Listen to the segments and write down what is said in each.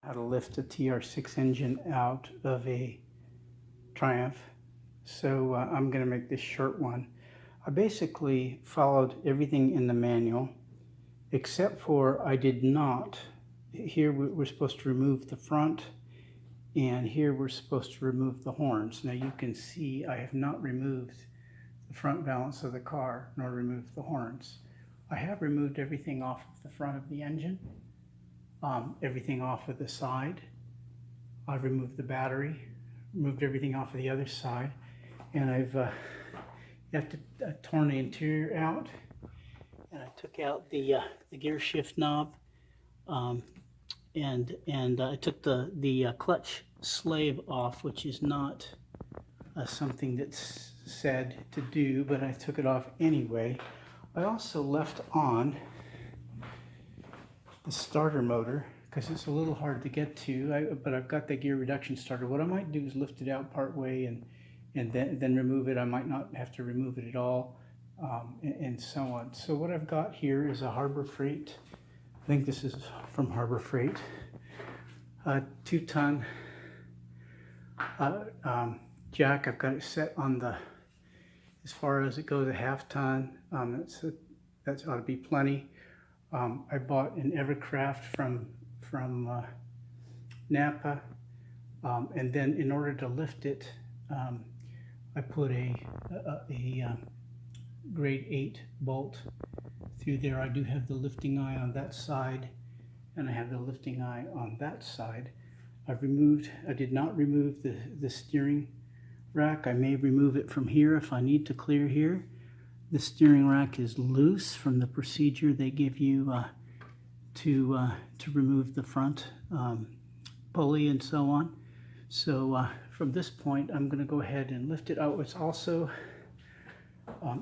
how to lift a TR6 engine out of a Triumph. So I'm going to make this short one. I basically followed everything in the manual, except for I did not. Here we're supposed to remove the front, and here we're supposed to remove the horns. Now you can see I have not removed the front balance of the car, nor removed the horns. I have removed everything off of the front of the engine, everything off of the side. I've removed the battery, removed everything off of the other side, and I've torn the interior out, and I took out the gear shift knob, and I took the clutch slave off, which is not something that's said to do, but I took it off anyway. I also left on the starter motor because it's a little hard to get to, but I've got the gear reduction starter. What I might do is lift it out part way and then remove it. I might not have to remove it at all, and so on. So what I've got here is a Harbor Freight. I think this is from Harbor Freight. 2-ton jack. I've got it set on the, as far as it goes, a 1/2 ton. That ought to be plenty. I bought an Evercraft from Napa, and then in order to lift it, I put a grade 8 bolt through there. I do have the lifting eye on that side, and I have the lifting eye on that side. I did not remove the steering rack. I may remove it from here if I need to clear here. The steering rack is loose from the procedure they give you to remove the front pulley and so on. So from this point, I'm going to go ahead and lift it out. It's also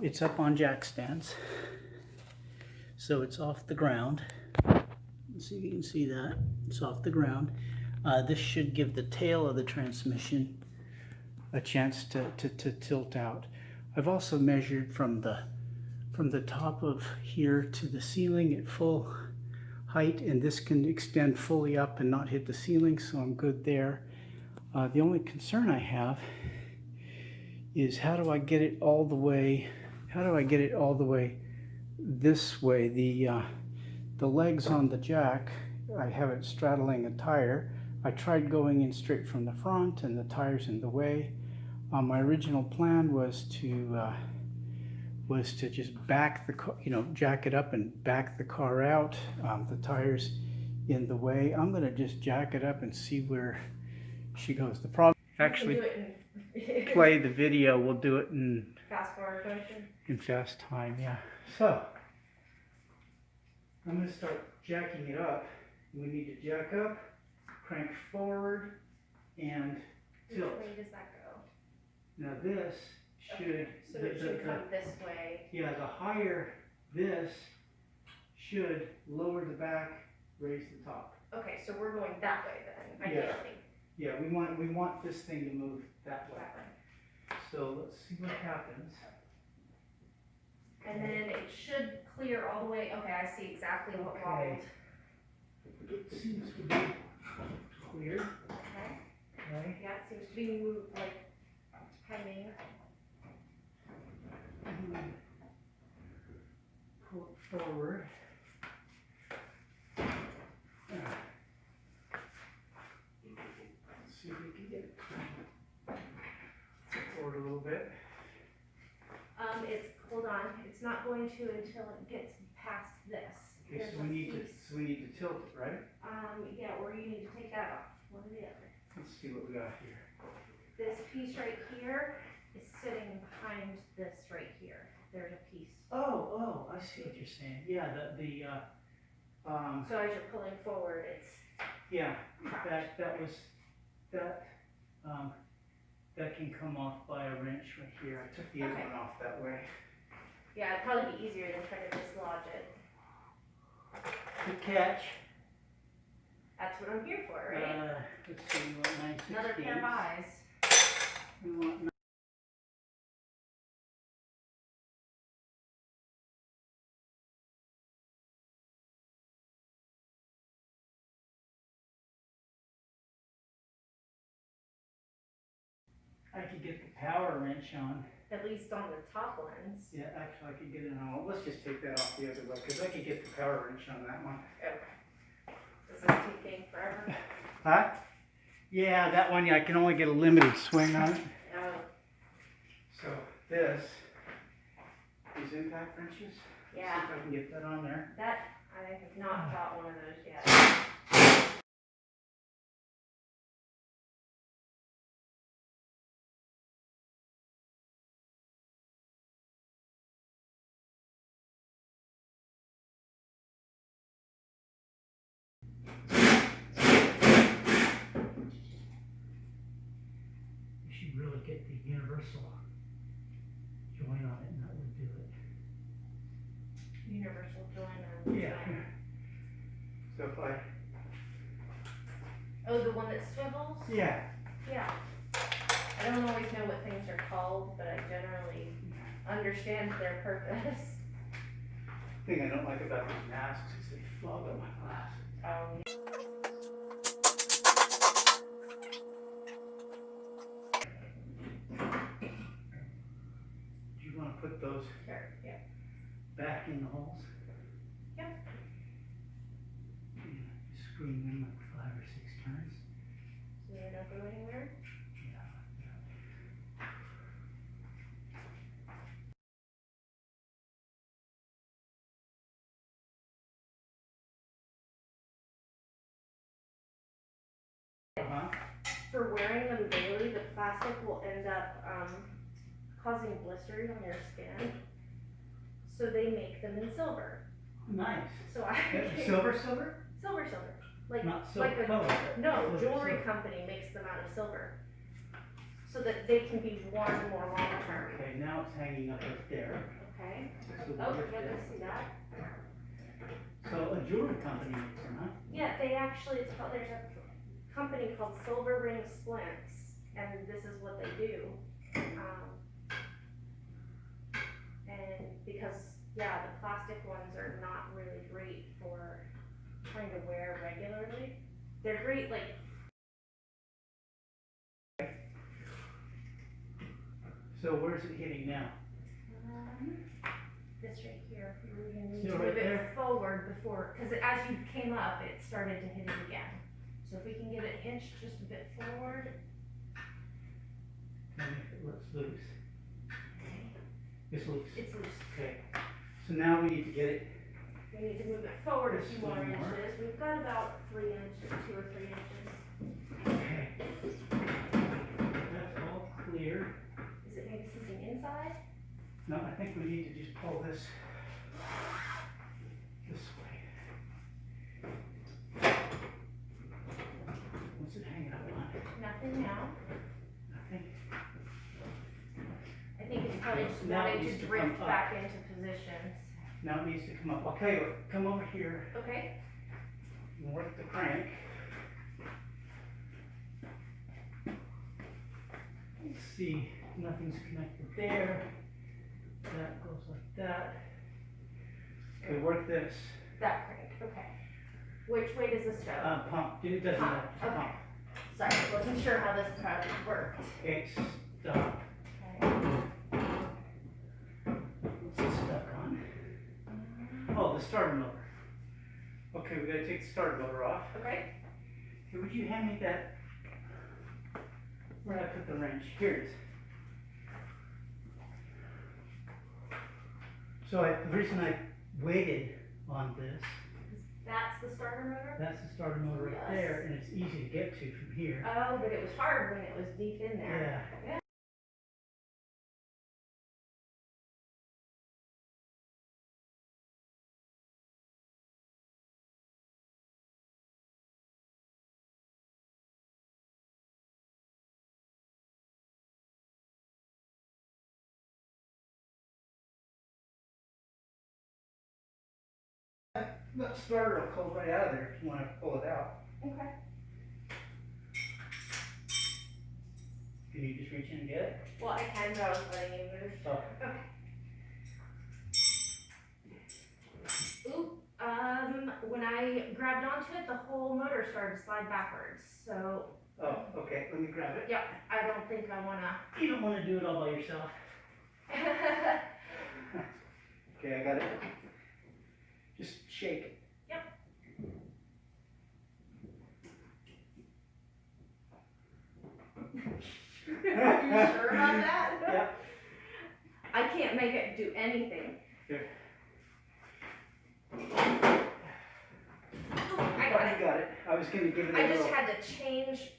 it's up on jack stands, so it's off the ground. Let's see if you can see that. It's off the ground. This should give the tail of the transmission a chance to tilt out. I've also measured from the top of here to the ceiling at full height, and this can extend fully up and not hit the ceiling, so I'm good there. The only concern I have is how do I get it all the way? How do I get it all the way this way? The legs on the jack, I have it straddling a tire. I tried going in straight from the front, and the tire's in the way. My original plan was to just back the car, jack it up and back the car out. The tire's in the way. I'm going to just jack it up and see where she goes. The problem, actually, play the video. We'll do it in fast forward motion. In fast time, yeah. So I'm going to start jacking it up. We need to jack up, crank forward, and tilt. Which way does that go? Now this should, okay. So it should come this way. Yeah, the higher this should lower the back, raise the top. Okay, so we're going that way then, ideally. Yeah, we want this thing to move that way. So let's see what happens. And then it should clear all the way. Okay, I see exactly what wobbled. It seems to be clear. Okay. Yeah, it seems to be moved, like hanging. Pull it forward. Let's see if we can get it forward a little bit. Hold on. It's not going to until it gets past this. Okay, so we need to tilt it, right? Yeah, or you need to take that off. One or the other. Let's see what we got here. This piece right here is sitting behind this right here. There's a piece. Oh, I see what you're saying. Yeah, so as you're pulling forward, it's that can come off by a wrench right here. I took the other one off that way. Yeah, it'd probably be easier than trying to dislodge it. Good catch. That's what I'm here for, right? Let's see, we want 9/16. Another pair of eyes. We want I could get the power wrench on. At least on the top ones. Yeah, actually, I could get it on. Let's just take that off the other way, because I could get the power wrench on that one. Okay. Does this take forever? Huh? Yeah, that one, yeah, I can only get a limited swing on it. Oh. So this, these impact wrenches. Yeah. See if I can get that on there. That, I have not got one of those yet. You should really get the universal joint on it, and that would do it. Universal joint on. Yeah. So if I. Oh, the one that swivels? Yeah. Yeah. I don't always know what things are called, but I generally understand their purpose. The thing I don't like about these masks is they fog up my glasses. Do you want to put those Sure, yeah. back in the holes? Yep. And screwing them like 5 or 6 times. So they don't go anywhere? Uh-huh. For wearing them daily, the plastic will end up causing blisters on your skin. So they make them in silver. Nice. So I Silver? silver. Like Not silver like a color. no Silver, jewelry silver. company makes them out of silver. So that they can be worn more long term. Okay, now it's hanging up right there. Okay. So Oh, we'll good lift to it. see that. So a jewelry company makes them, huh? Yeah, they actually, there's a company called Silver Ring Splints, and this is what they do. And because, yeah, the plastic ones are not really great for trying to wear regularly. They're great, like, So where's it hitting now? this right here. You're gonna need See to right move there? it forward before, because as you came up, it started to hit it again. So if we can get it inched just a bit forward. And if it looks loose. It's loose. It's loose. Okay. So now we need to get it. We need to move it forward a Just few more one more. inches. We've got about 3 inches, 2 or 3 inches. Okay. That's all clear. Is it maybe something inside? No, I think we need to just pull this way. What's it hanging up on? Nothing now. Nothing. I think it's probably just Now it wanting needs to to drift come up. back into position. Now it needs to come up. Okay, come over here Okay. and work the crank. Let's see, nothing's connected there. That goes like that. Okay, work this. That crank. Okay. Which way does this go? Pump. It doesn't Pump, matter. Just okay. pump. Sorry, I wasn't sure how this product worked. Okay, stop. Okay. What's this stuck on? Oh, the starter motor. Okay, we gotta take the starter motor off. Okay. Hey, would you hand me that? Where did I put the wrench? Here it is. So the reason I waited on this, That's the starter motor? that's the starter motor right Yes. there, and it's easy to get to from here. Oh, but it was hard when it was deep in there. Yeah. That starter will come right out of there if you want to pull it out. Okay. Can you just reach in and get it? Well, I can, but I was letting you move. Oh. Okay. Ooh, when I grabbed onto it, the whole motor started to slide backwards. So. Oh, okay, let me grab it. Yeah, I don't think I wanna. You don't want to do it all by yourself. Okay, I got it. Just shake it. Yep. You sure about that? Yep. I can't make it do anything. Here. I got it. You got it. I was going to give it a I just little, had to change.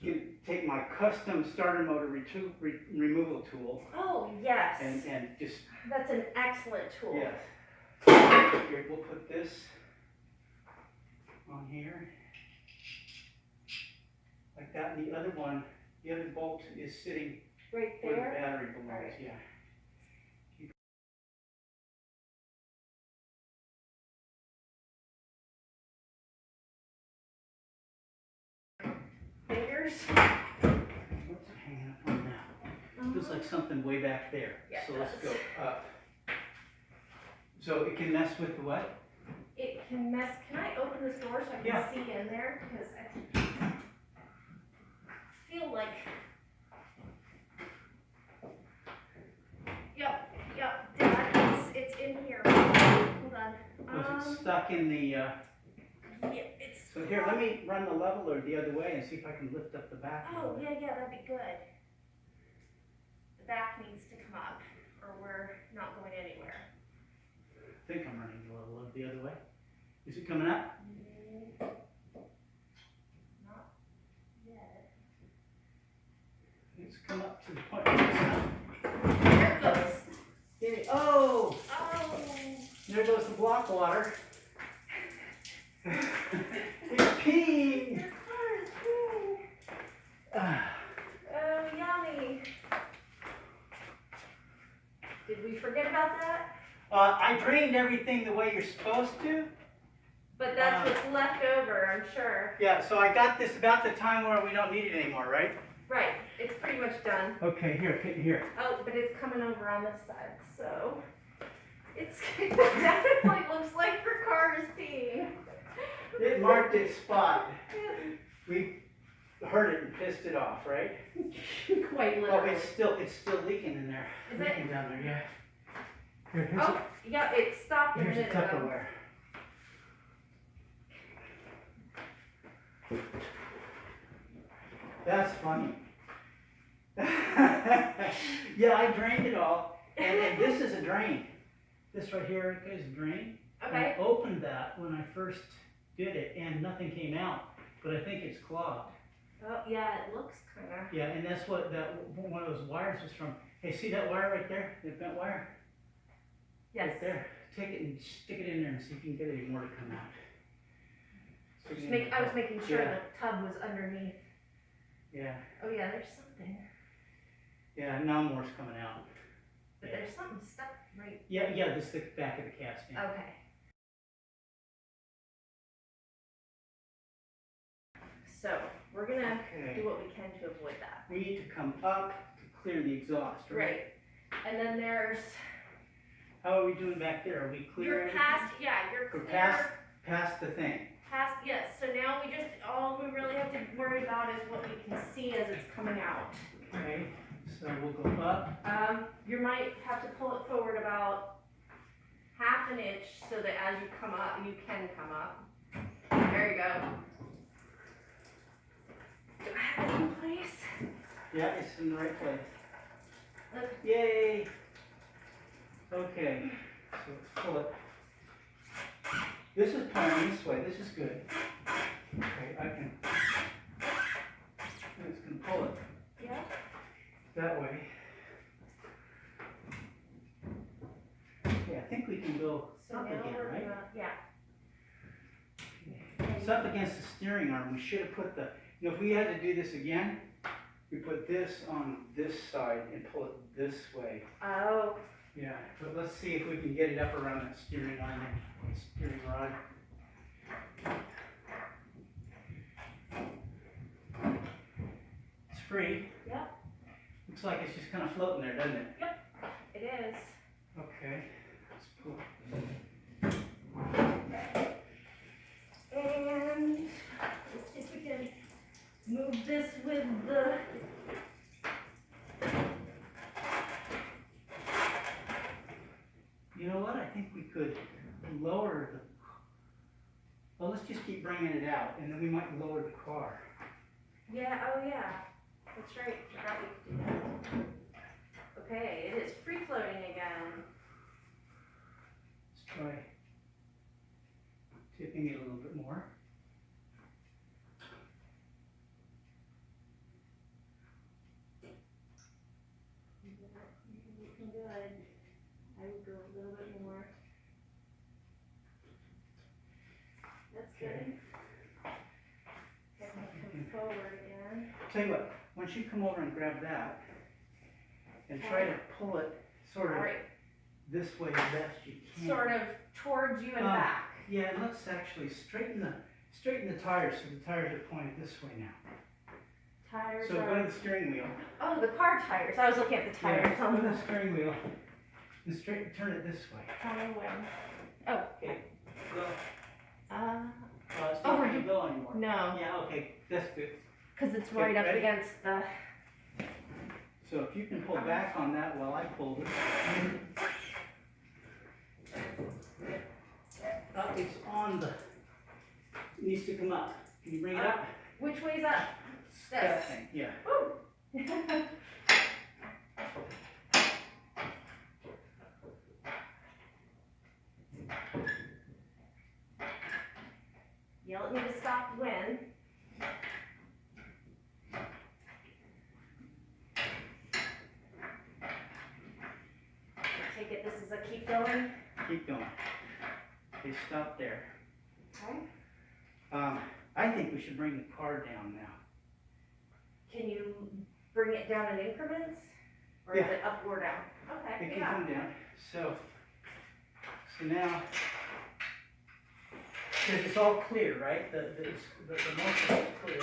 take my custom starter motor removal tool Oh, yes. and just, That's an excellent tool. yes. Here, we'll put this on here. Like that. And the other one, the other bolt is sitting Right where the there. battery belongs. Right. Yeah. Fingers. What's hanging up on now? Feels like something way back there. Yeah, So it let's does. go up. So it can mess with the what? It can mess. Can I open this door so I can Yeah. see in there? Because I feel like. Yep, Dad, it's in here. Hold on. Was it stuck in the, Yeah, it's. so here, let me run the leveler the other way and see if I can lift up the back. a Oh, little bit. yeah, that'd be good. The back needs to come up, or we're not going anywhere. I think I'm running the leveler the other way. Is it coming up? Not yet. It's come up to the point. There There it goes. oh! Oh. There goes the block water. It's peeing! Your car is peeing. Oh, yummy. Did we forget about that? I drained everything the way you're supposed to. But that's what's left over, I'm sure. Yeah, so I got this about the time where we don't need it anymore, right? Right, it's pretty much done. Okay, here. Oh, but it's coming over on this side, so it's it definitely looks like your car is peeing. It marked its spot. We heard it and pissed it off, right? Quite Oh, literally. it's still leaking in there. Is Leaking it? down there, yeah. Here's Oh, yeah, it stopped a here's the minute ago. Tupperware. That's funny. Yeah, I drained it all, and this is a drain. This right here is a drain. Okay. I opened that when I first did it, and nothing came out, but I think it's clogged. Oh, yeah, it looks kind of. Yeah, and that's what one of those wires was from. Hey, see that wire right there? The bent wire? Yes. Right there. Take it and stick it in there and see if you can get any more to come out. I was making sure Yeah. the tub was underneath. Yeah. Oh, yeah, there's something. Yeah, now more's coming out. But Yeah. there's something stuck right. Yeah, this is the back of the casting. Okay. So, we're gonna Okay. do what we can to avoid that. We need to come up to clear the exhaust, right? Right. And then there's, How are we doing back there? Are we clear? you're everything? past, yeah, you're We're clear. past the thing. Past, yes, so now all we really have to worry about is what we can see as it's coming out. Okay, so we'll go up. You might have to pull it forward about half an inch so that as you come up, you can come up. There you go. Do I have it in place? Yeah, it's in the right place. Look. Yay! Okay, so let's pull it. This is pointing this way. This is good. Okay, I can. I'm just gonna pull it Yeah. that way. Okay, I think we can go So up now again, we're right? gonna, yeah. It's up against the steering arm. We should have put the, if we had to do this again, we put this on this side and pull it this way. Oh, Yeah, but let's see if we can get it up around that steering line and steering rod. It's free. yep, Looks like it's just kind of floating there, doesn't it? it is. Okay. Let's pull. move this with the, You know what? I think we could lower the. Well, let's just keep bringing it out, and then we might lower the car. yeah, oh yeah, that's right, forgot we could do that. Okay, it is free floating again. Let's try tipping it a little bit more. Looking good. I would go a little bit more. That's good. Come forward again. Tell you what, once you come over and grab that, and try to pull it sort of Alright, this way as best you can. sort of towards you and back. Yeah, and let's actually straighten the tires so the tires are pointed this way now. Tires So are. go to the steering wheel. Oh, the car tires. I was looking at the tires Yeah, on go to the. the steering wheel and turn it this way. Oh. Okay. Go. Uh, It's not going to go anymore. no, Yeah, okay, that's good. because it's Okay, right up ready? against the. So if you can pull back on that while I pull this. It's on the, it needs to come up. Can you bring it up? Which way's up? That This. thing, yeah. Woo! Yell at me to stop when. I take it this is a keep going. Keep going. Okay, stop there. Okay. I think we should bring the car down now. Can you bring it down in increments? Or Yeah. is it up or down? Okay, It can yeah. come down. So now, because it's all clear, right? The most of it's clear.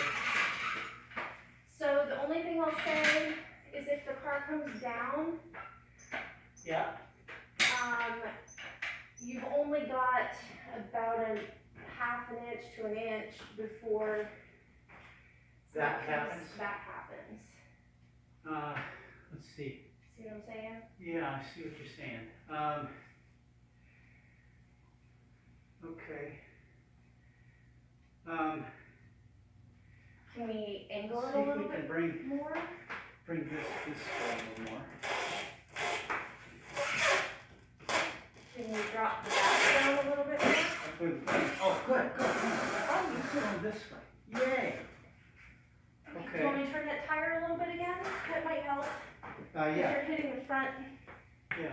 So the only thing I'll say is if the car comes down, Yeah. you've only got about a half an inch to an inch before That happens? That happens. Let's see. See what I'm saying? Yeah, I see what you're saying. Okay. Can we angle it See a if little we can bit bring more? this way a little more. Can you drop the back down a little bit more? Oh, good. Oh, you put on this way. Yay. Do you want me to turn that tire a little bit again? That might help. Yeah. You're hitting the front. Yeah.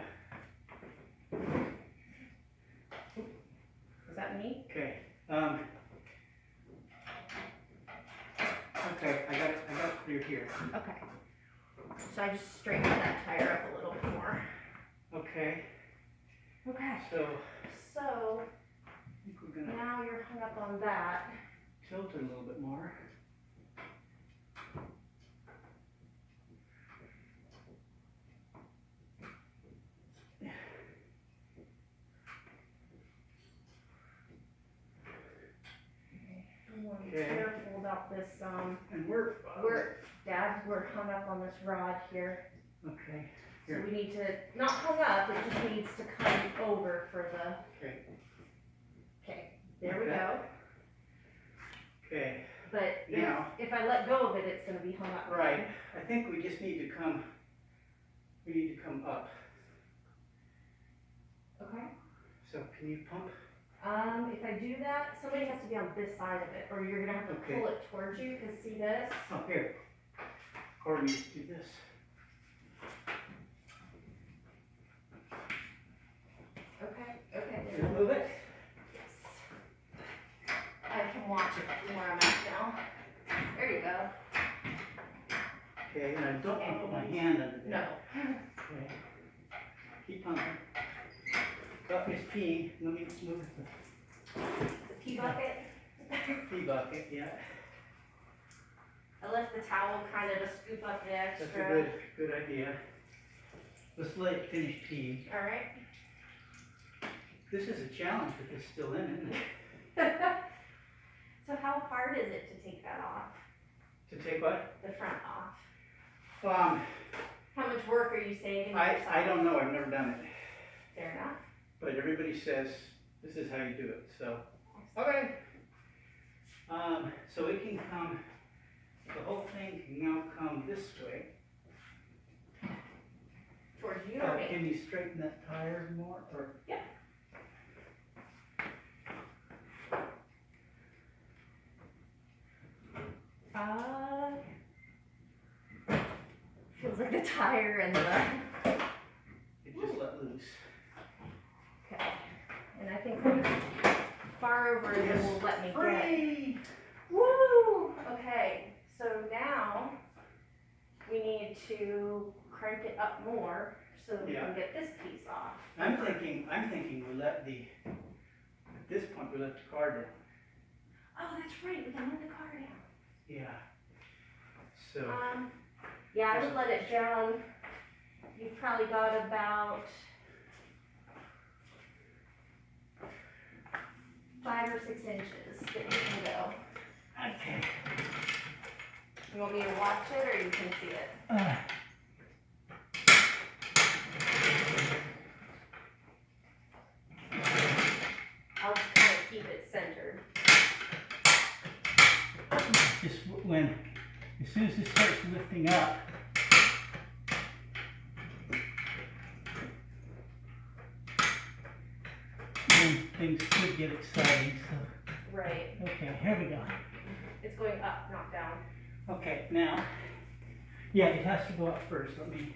Is that me? Okay. Okay, I got it clear here. Okay. So I just straightened that tire up a little bit more. Okay. Okay. So So I think we're gonna now you're hung up on that. tilt it a little bit more. Okay. Careful about this, And we're we're hung up on this rod here. okay. So Here. we need to, not hung up, it just needs to come over for the. Okay. Okay, there we Okay. go. Okay. But Now. if I let go of it, it's gonna be hung up. Right. I think we just need to come. We need to come up. Okay. So can you pump? If I do that, somebody has to be on this side of it, or you're gonna have to Okay. pull it towards you, cause see this? Oh, here. Or we just do this. Okay, okay. Can you move it? Yes. I can watch it from where I'm at now. There you go. Okay, and I don't want to put my hand under No. there. Okay. Keep pumping. Oh, it's peeing. Let me move The pee bucket. the pee bucket. Yeah. I left the towel kind of to scoop up the That's extra. a good idea. Let's let it finish peeing. Alright. This is a challenge with this still in, isn't it? So how hard is it to take that off? To take what? The front off. How much work are you saving yourself? I don't know, I've never done it. Fair enough. But everybody says this is how you do it, so. Okay. So it can come, the whole thing can now come this way. Towards you or me? Can you straighten that tire more, or? Yeah. Feels like the tire and the... It just let loose. Okay. And I think I'm far over than will let me Free! get. Woo! Okay, so now we need to crank it up more so that we can get this piece off. I'm thinking we let at this point we let the car down. Oh, that's right, we can let the car down. Yeah. So. Yeah, I would let it down. You've probably got about 5 or 6 inches that you can go. Okay. You want me to watch it or you can see it? I'll just kind of keep it centered. Just as soon as it starts lifting up, then things could get exciting. So. Right. Okay, here we go. It's going up, not down. Okay, now, yeah, it has to go up first. Let me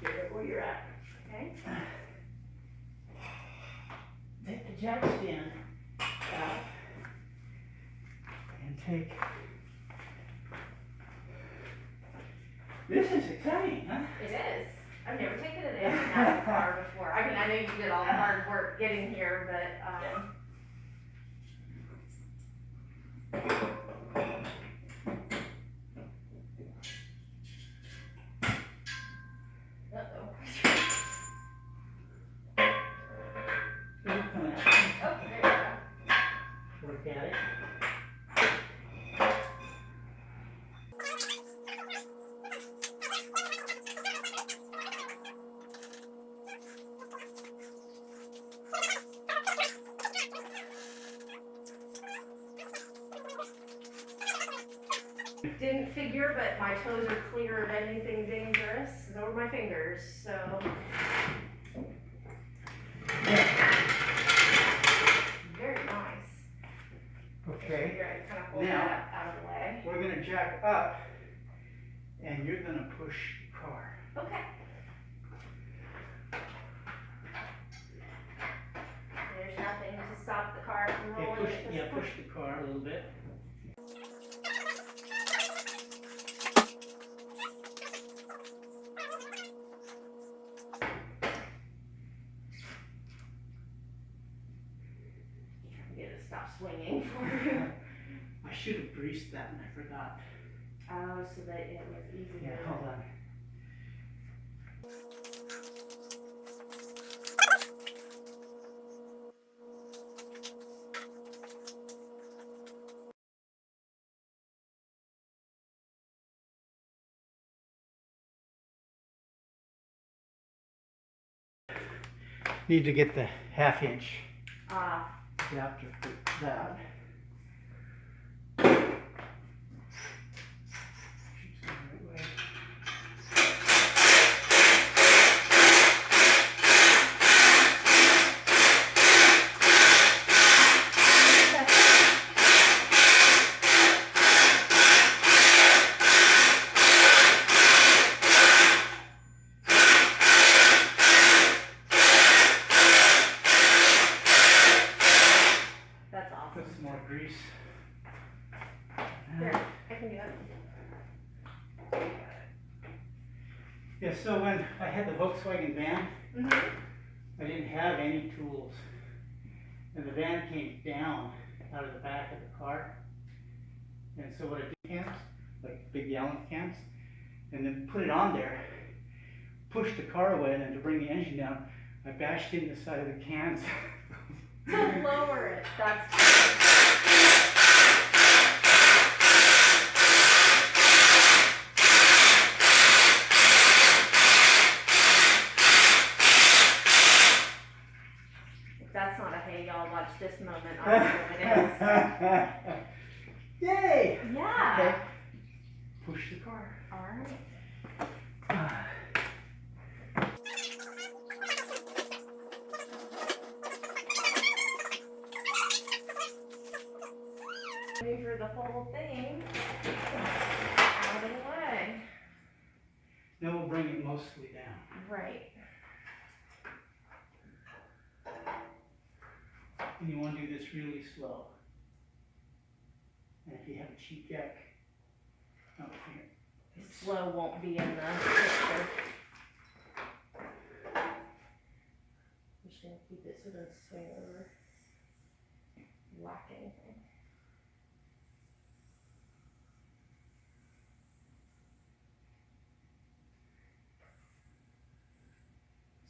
get right where you're at. Okay. Take the jackstand out and take. This is exciting, huh? It is. I've never taken it in a car before. I mean, I know you did all the hard work getting here, but oh, there you go. Work at it. Didn't figure, but my toes are clear of anything dangerous. Nor my fingers, so. Very nice. Okay. Here, I kind of hold Now, that out of the way. we're going to jack up, and you're going to push the car. Okay. There's nothing to stop the car from rolling at this point. Push the car a little bit. Get it to stop swinging for you. I should have greased that and I forgot. Oh, so that it was easier. Yeah, hold on. Need to get the 1/2 inch adapter for that. Put some more grease. There, I can do that. Yeah, so when I had the Volkswagen van, I didn't have any tools. And the van came down out of the back of the car. And so what I did, cans, like big gallon cans, and then put it on there, pushed the car away, and then to bring the engine down, I bashed in the side of the cans. To lower it, that's Yay! Yeah. Okay. Push the car. All right. Waiting for the whole thing out of the way. Then we'll bring it mostly down. Right. And you want to do this really slow. And if you have a cheap jack, oh, here. Slow won't be in the picture. I'm just gonna keep it so it doesn't swing over. Whack anything.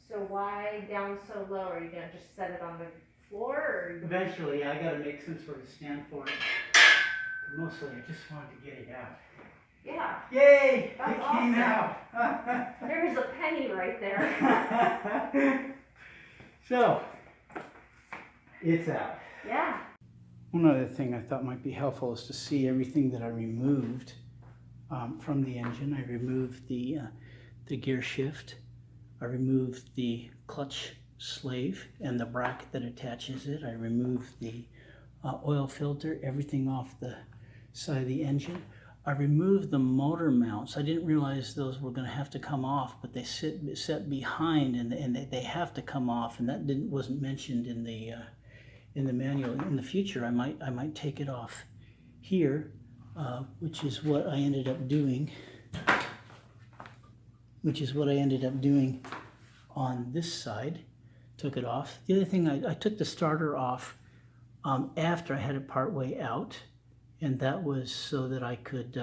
So why down so low? Are you gonna just set it on the floor, or? Eventually, I got to make some sort of stand for it. But mostly, I just wanted to get it out. Yeah. Yay! That's it came awesome. out. There's a penny right there. So, it's out. Yeah. One other thing I thought might be helpful is to see everything that I removed from the engine. I removed the gear shift. I removed the clutch slave and the bracket that attaches it. I removed the oil filter, everything off the side of the engine. I removed the motor mounts. I didn't realize those were going to have to come off, but they set behind, and they have to come off, and that wasn't mentioned in the manual. In the future, I might take it off here, which is what I ended up doing. On this side. Took it off. The other thing, I took the starter off after I had it part way out, and that was so that I could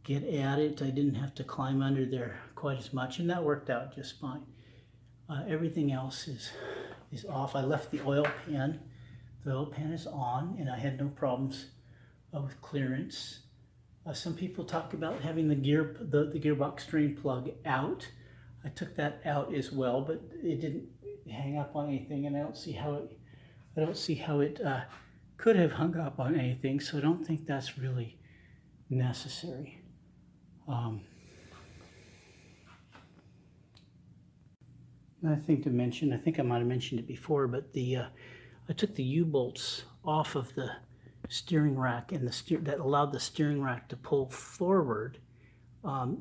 get at it. I didn't have to climb under there quite as much, and that worked out just fine. Everything else is off. I left the oil pan. The oil pan is on, and I had no problems with clearance. Some people talk about having the gearbox drain plug out. I took that out as well, but it didn't hang up on anything, and I don't see how it could have hung up on anything. So I don't think that's really necessary. Another thing to mention, I think I might have mentioned it before, but I took the U-bolts off of the steering rack, and that allowed the steering rack to pull forward.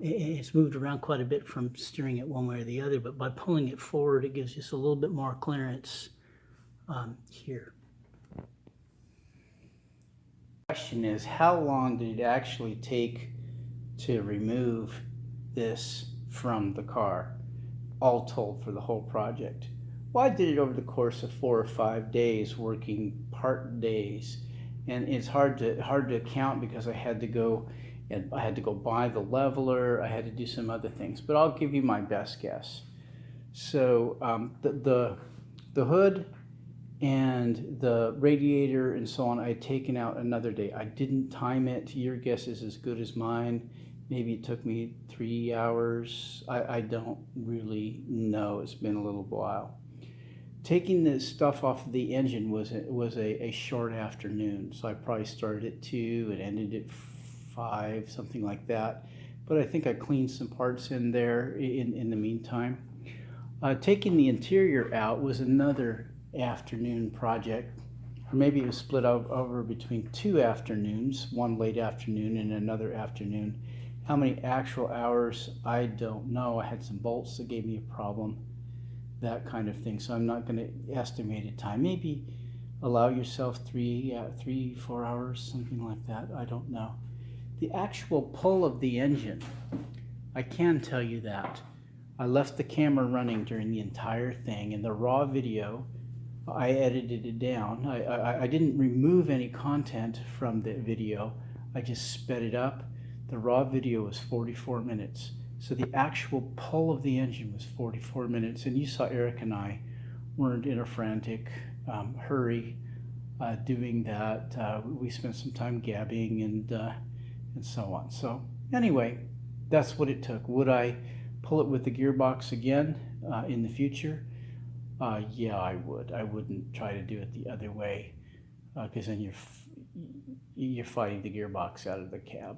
It's moved around quite a bit from steering it one way or the other, but by pulling it forward, it gives us a little bit more clearance here. The question is, how long did it actually take to remove this from the car, all told, for the whole project? Well, I did it over the course of 4 or 5 days, working part days, and it's hard to count because I had to go buy the leveler. I had to do some other things, but I'll give you my best guess. So the hood and the radiator and so on, I had taken out another day. I didn't time it. Your guess is as good as mine. Maybe it took me 3 hours. I don't really know. It's been a little while. Taking the stuff off of the engine was a short afternoon. So I probably started at 2 and ended at 5, something like that. But I think I cleaned some parts in there in the meantime. Taking the interior out was another afternoon project, or maybe it was split over between 2 afternoons, one late afternoon and another afternoon. How many actual hours, I don't know. I had some bolts that gave me a problem, that kind of thing. So I'm not going to estimate a time. Maybe allow yourself 3-4 hours, something like that. I don't know. The actual pull of the engine, I can tell you that. I left the camera running during the entire thing. In the raw video, I edited it down. I didn't remove any content from the video. I just sped it up. The raw video was 44 minutes. So the actual pull of the engine was 44 minutes. And you saw Eric and I weren't in a frantic hurry doing that. We spent some time gabbing and so on. So anyway, that's what it took. Would I pull it with the gearbox again in the future? Yeah, I would. I wouldn't try to do it the other way, because then you're fighting the gearbox out of the cab.